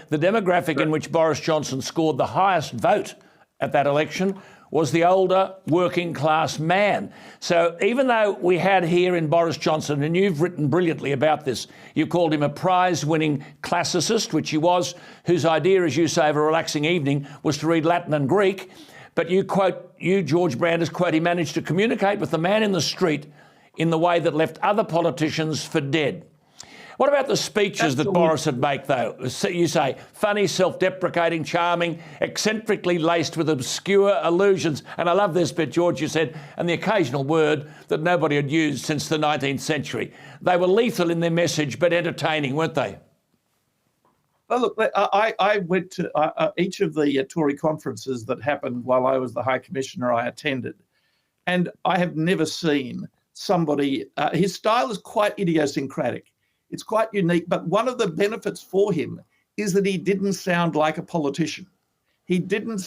the demographic in which Boris Johnson scored the highest vote at that election was the older working class man. So even though we had here in Boris Johnson, and you've written brilliantly about this, you called him a prize-winning classicist, which he was, whose idea, as you say, of a relaxing evening was to read Latin and Greek. But you quote, George Brandis, quote, he managed to communicate with the man in the street in the way that left other politicians for dead. What about the speeches that Boris would make, though? You say, funny, self-deprecating, charming, eccentrically laced with obscure allusions. And I love this bit, George, you said, and the occasional word that nobody had used since the 19th century. They were lethal in their message, but entertaining, weren't they? Well, look, I went to each of the Tory conferences that happened while I was the High Commissioner. I attended. And I have never seen somebody, his style is quite idiosyncratic. It's quite unique, but one of the benefits for him is that he didn't sound like a politician. He didn't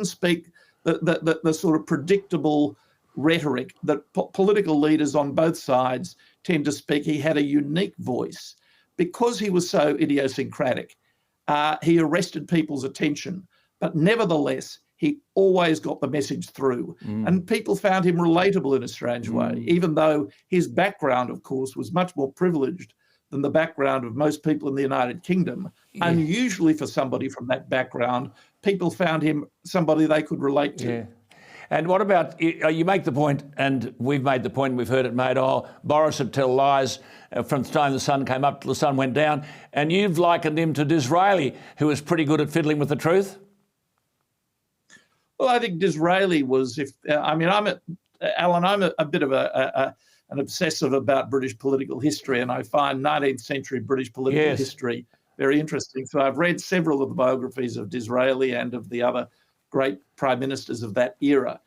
speak the sort of predictable rhetoric that political leaders on both sides tend to speak. He had a unique voice. Because he was so idiosyncratic, he arrested people's attention, but nevertheless, he always got the message through. And people found him relatable in a strange way, even though his background, of course, was much more privileged than the background of most people in the United Kingdom. Yeah. Unusually for somebody from that background, people found him somebody they could relate to. Yeah. And what about, you make the point, and we've made the point, we've heard it made, Boris would tell lies from the time the sun came up till the sun went down, and you've likened him to Disraeli, who was pretty good at fiddling with the truth? Well, I think Disraeli was, I'm a bit of an obsessive about British political history, and I find 19th century British political history very interesting. So I've read several of the biographies of Disraeli and of the other great prime ministers of that era.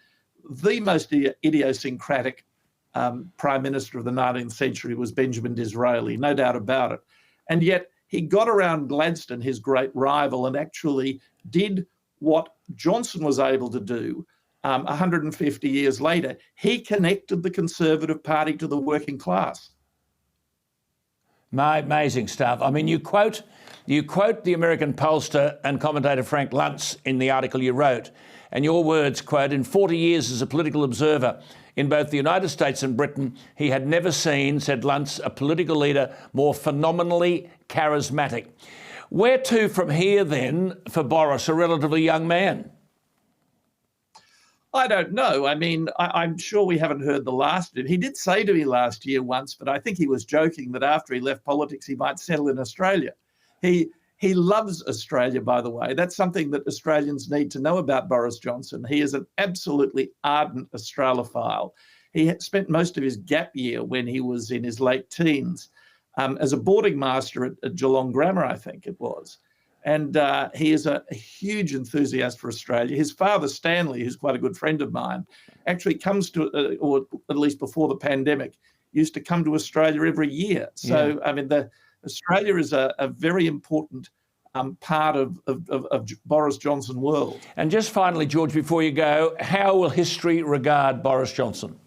The most idiosyncratic prime minister of the 19th century was Benjamin Disraeli, no doubt about it. And yet he got around Gladstone, his great rival, and actually did what Johnson was able to do 150 years later. He connected the Conservative Party to the working class. Amazing stuff. I mean, you quote the American pollster and commentator Frank Luntz in the article you wrote, and your words, quote, in 40 years as a political observer in both the United States and Britain, he had never seen, said Luntz, a political leader more phenomenally charismatic. Where to from here, then, for Boris, a relatively young man? I don't know. I mean, I'm sure we haven't heard the last of him. He did say to me last year once, but I think he was joking that after he left politics, he might settle in Australia. He loves Australia, by the way. That's something that Australians need to know about Boris Johnson. He is an absolutely ardent Australophile. He had spent most of his gap year when he was in his late teens as a boarding master at Geelong Grammar, I think it was. And he is a huge enthusiast for Australia. His father, Stanley, who's quite a good friend of mine, actually comes to, or at least before the pandemic, used to come to Australia every year. So, I mean, Australia is a very important part of Boris Johnson world. And just finally, George, before you go, how will history regard Boris Johnson?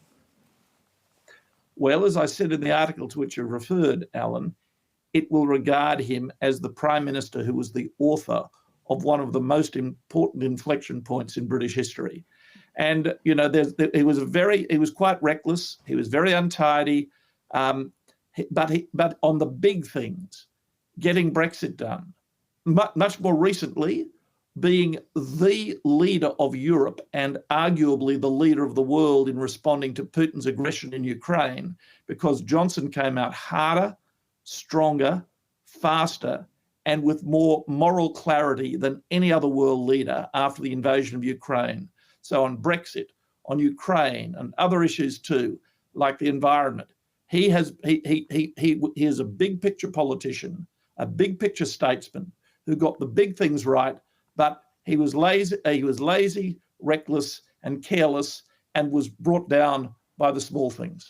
Well, as I said in the article to which you referred, Alan, it will regard him as the Prime Minister who was the author of one of the most important inflection points in British history. And, you know, he was quite reckless. He was very untidy. But on the big things, getting Brexit done, much more recently, being the leader of Europe and arguably the leader of the world in responding to Putin's aggression in Ukraine, because Johnson came out harder, stronger, faster, and with more moral clarity than any other world leader after the invasion of Ukraine. So on Brexit, on Ukraine, and other issues too, like the environment, he is a big picture politician, a big picture statesman who got the big things right, but he was lazy, reckless, and careless, and was brought down by the small things.